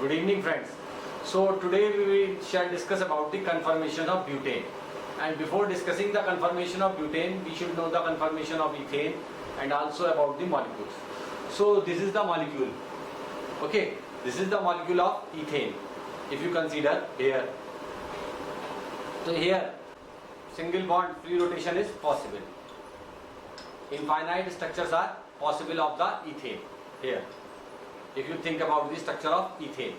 Good evening, friends. So today we shall discuss about the conformation of butane. And before discussing the conformation of butane, we should know the conformation of ethane and also about the molecules. So this is the molecule. Okay, this is the molecule of ethane. If you consider here, so here single bond free rotation is possible. Infinite structures are possible of the ethane here. If you think about the structure of ethane.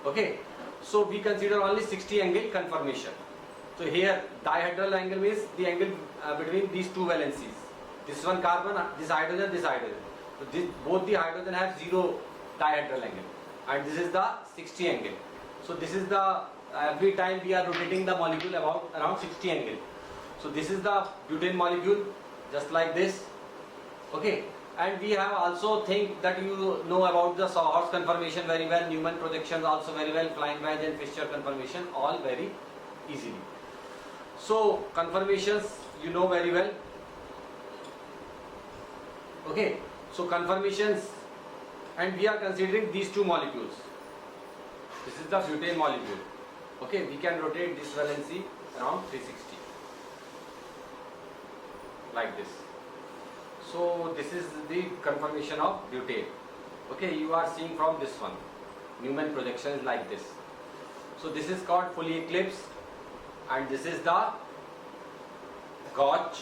Okay, so we consider only 60 angle conformation. So here dihedral angle means the angle between these two valencies. This one carbon, this hydrogen, this hydrogen. So both the hydrogen have zero dihedral angle, and this is the 60 angle. So this is the every time we are rotating the molecule about around 60 angle. So this is the butane molecule, just like this. Okay. And we have also think that you know about the Sawhorse conformation very well, Newman projections also very well, Klein-Wedge and Fischer conformation all very easily. So conformations you know very well. Okay, so conformations, and we are considering these two molecules. This is the butane molecule. Okay, we can rotate this valency around 360 like this. So this is the conformation of butane. Okay, you are seeing from this one. Newman projection is like this. So this is called fully eclipsed, and this is the gauge.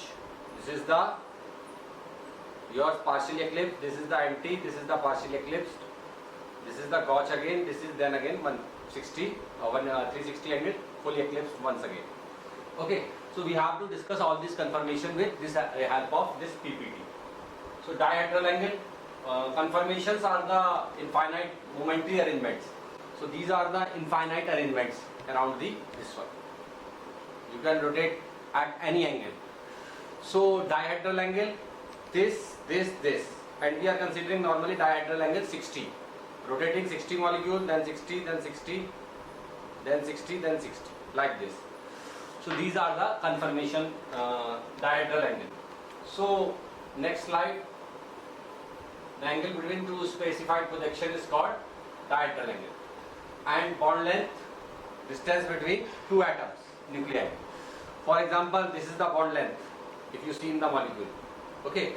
This is the yours partially eclipsed. This is the empty. This is the partially eclipsed. This is the gauge again. This is then again 160 or 360 angle fully eclipsed once again. Okay, so we have to discuss all this conformation with this help of this PPT. So dihedral angle conformations are the infinite momentary arrangements. So these are the infinite arrangements around this one. You can rotate at any angle. So dihedral angle, this, and we are considering normally dihedral angle 60. Rotating 60 molecules, then 60, then 60, then 60, then 60, like this. So these are the conformation dihedral angle. So next slide. The angle between two specified projection is called dihedral angle. And bond length, distance between two atoms, nuclei. For example, this is the bond length, if you see in the molecule. Okay,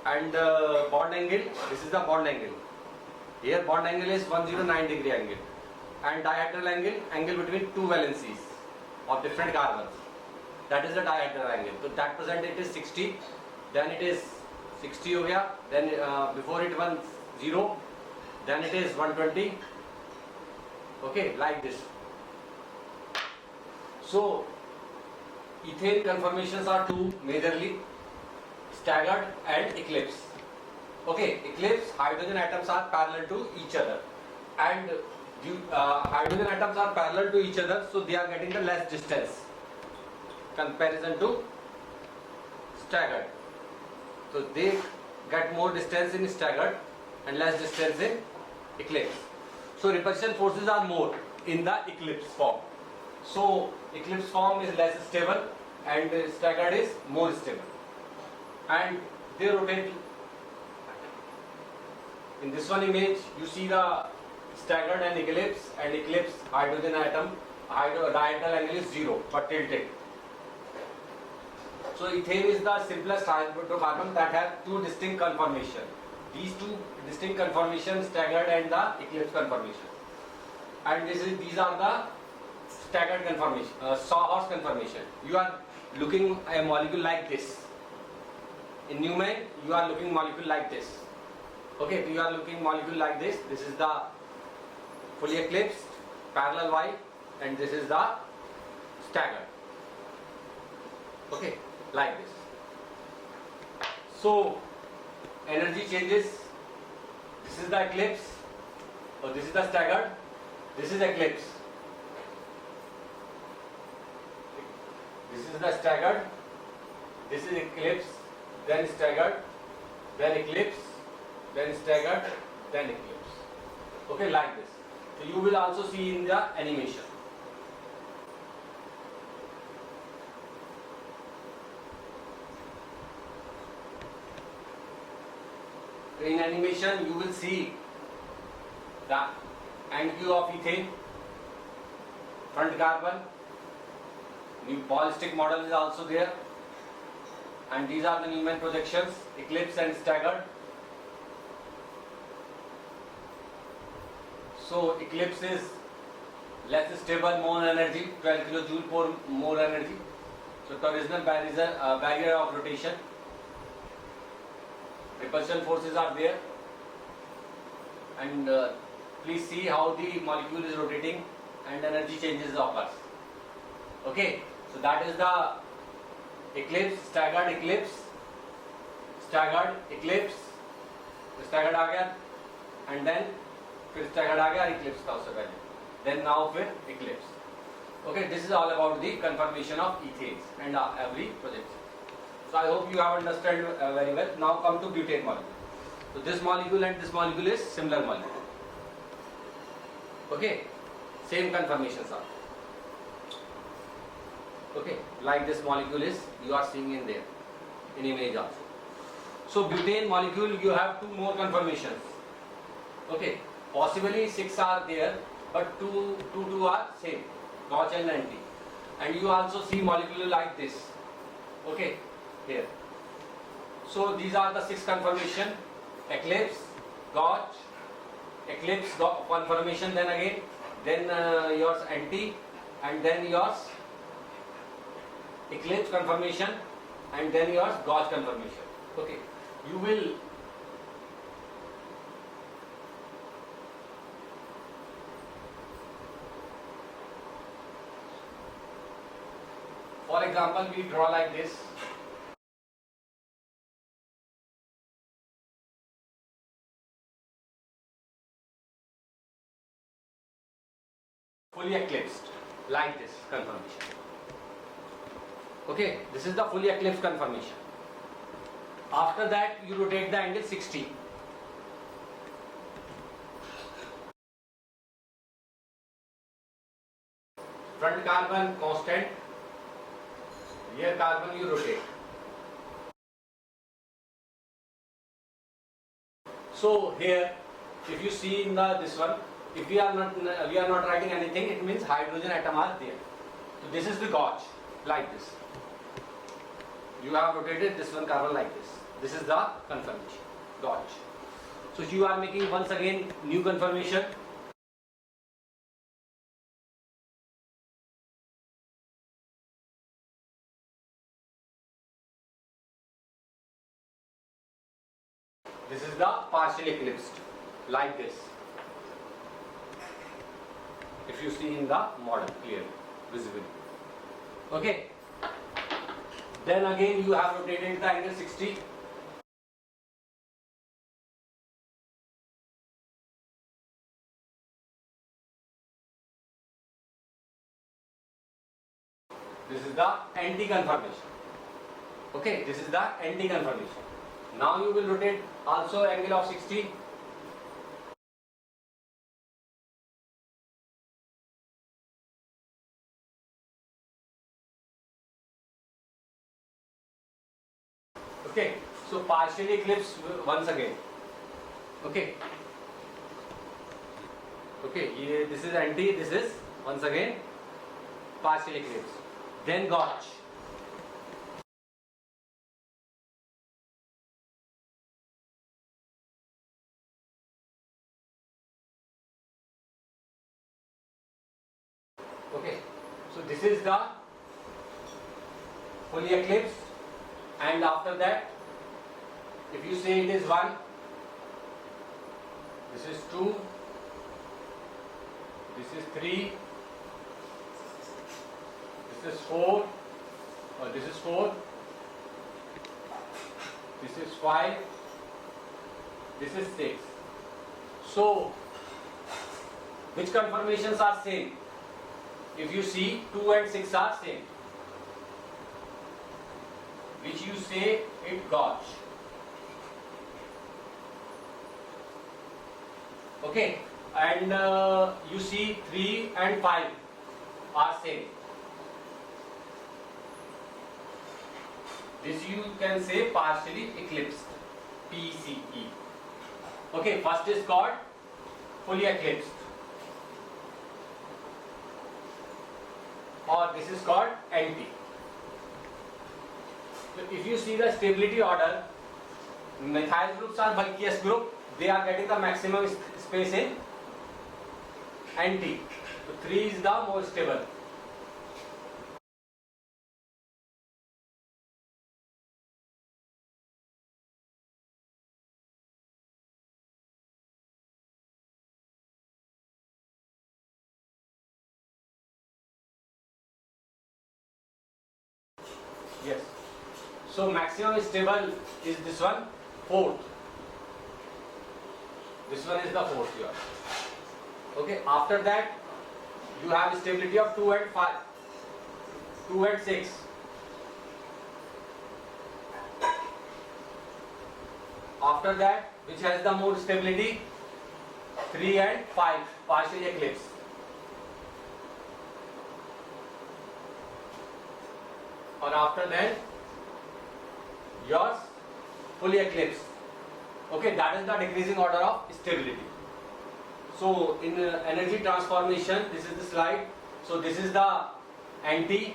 and bond angle, this is the bond angle. Here bond angle is 109 degree angle. And dihedral angle, angle between two valencies of different carbons. That is the dihedral angle. So that present it is 60, then it is 60 over here, then before it was 0, then it is 120. Okay, like this. So ethane conformations are two majorly, staggered and eclipse. Okay, eclipse, hydrogen atoms are parallel to each other, and hydrogen atoms are parallel to each other, so they are getting the less distance comparison to staggered. So they get more distance in staggered and less distance in eclipse. So repulsion forces are more in the eclipse form. So eclipse form is less stable and staggered is more stable. And they rotate. In this one image, you see the staggered and eclipse hydrogen atom, dihedral angle is 0 but tilted. So ethane is the simplest hydrocarbon that have two distinct conformations. These two distinct conformations, staggered and the eclipse conformation. And these are the staggered conformation, Sawhorse conformation. You are looking a molecule like this. In Newman, you are looking molecule like this. Okay, so you are looking molecule like this. This is the fully eclipsed, parallel Y, and this is the staggered. Okay, like this. So energy changes. This is the eclipse, or this is the staggered, this is eclipse. This is the staggered, this is eclipse, then staggered, then eclipse, then staggered, then eclipse. Okay, like this. So you will also see in the animation. In animation you will see the and Q of ethane, front carbon, new ballistic model is also there, and these are the Newman projections, eclipse and staggered. So eclipse is less stable, more energy, 12 kilojoule per more energy. So torsional barrier of rotation, repulsion forces are there, and please see how the molecule is rotating and energy changes occurs. Okay, so that is the eclipse, staggered eclipse, staggered eclipse, staggered आ गया, and then फिर staggered आ गया eclipse था उससे पहले, then now फिर eclipse. Okay, this is all about the conformation of ethanes and every projection. So I hope you have understood very well. Now come to butane molecule. So this molecule and this molecule is similar molecule. Okay, same conformations are. Okay, like this molecule is, you are seeing in there, in image also. So butane molecule, you have two more conformations. Okay, possibly 6 are there, but two are same, Gauch and anti. And you also see molecule like this. Okay, here. So these are the 6 conformation: eclipse, Gauch, eclipse conformation, then again, then yours anti, and then yours eclipse conformation, and then yours Gauch conformation. Okay, you will for example, we draw like this. Fully eclipsed, like this conformation. Okay, this is the fully eclipsed conformation. After that, you rotate the angle 60. Front carbon constant, rear carbon you rotate. So here, if you see in this one, if we are not writing anything, it means hydrogen atom are there. So this is the Gauch, like this. You have rotated this one carbon like this. This is the conformation, Gauch. So you are making once again new conformation. This is the partially eclipsed, like this. If you see in the model clearly, visibly. Okay. Then again you have rotated the angle 60. This is the anti-conformation. Okay, this is the anti-conformation. Now you will rotate also angle of 60. Okay, so partially eclipsed once again. Okay. Okay, this is anti, this is once again partially eclipsed. Then Gauch. Okay, so this is the fully eclipsed, and after that, if you say it is 1, this is 2, this is 3, this is 4, this is 4, this is 5, this is 6. So, which conformations are same? If you see 2 and 6 are same, which you say it Gauch. Okay, and you see 3 and 5 are same. This you can say partially eclipsed, PCE. Okay, first is called fully eclipsed. this is called NT. So if you see the stability order, methyl groups are bulkiest group, they are getting the maximum space in NT. So 3 is the more stable. Yes. So maximum stable is this one, 4th. This one is the 4th here. Okay. After that, you have stability of 2 and 5, 2 and 6. After that, which has the more stability, 3 and 5, partially eclipsed. Or after that, yours fully eclipsed. Okay, that is the decreasing order of stability. So in energy transformation, this is the slide. So this is the NT.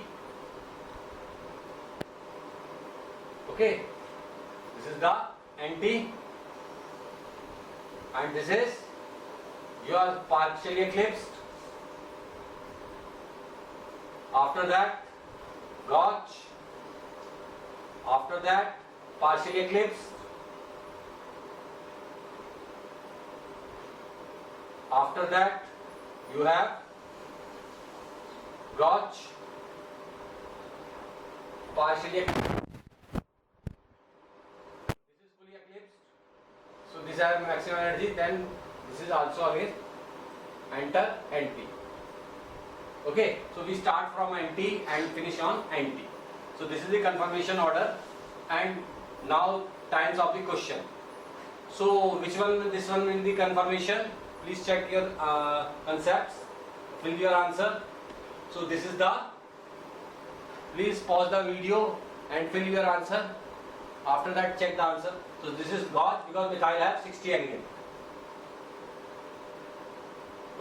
Okay, this is the NT, and this is your partially eclipsed. After that, gauge. After that, partially eclipsed. After that, you have gauge, partially eclipsed. This is fully eclipsed. So this has maximum energy. Then this is also again enter NT. Okay, so we start from NT and finish on NT. So this is the confirmation order, and now times of the question. So which one? This one in the confirmation. Please check your concepts. Fill your answer. So this is the. Please pause the video and fill your answer. After that, check the answer. So this is gauge because methyl have 60 again.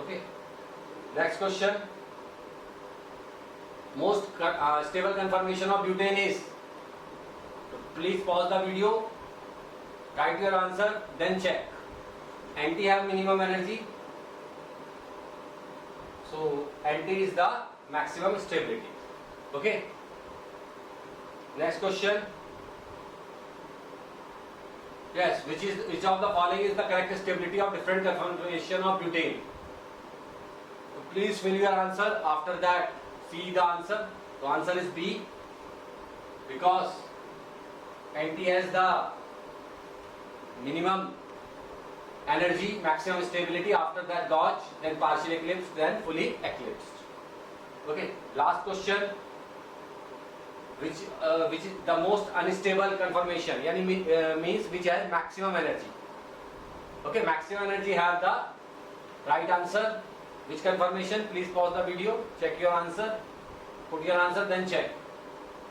Okay. Next question. Most stable conformation of butane is. So please pause the video, write your answer, then check. NT have minimum energy, so NT is the maximum stability. Okay. Next question. Yes, which of the following is the correct stability of different conformation of butane? So please fill your answer. After that, see the answer. The answer is B, because NT has the minimum energy, maximum stability. After that, gauge, then partially eclipsed, then fully eclipsed. Okay. Last question. Which is the most unstable conformation? Yani means which has maximum energy. Okay. Maximum energy have the right answer. Which confirmation? Please pause the video, check your answer, put your answer, then check.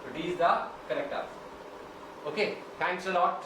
So D is the correct answer. Okay, thanks a lot.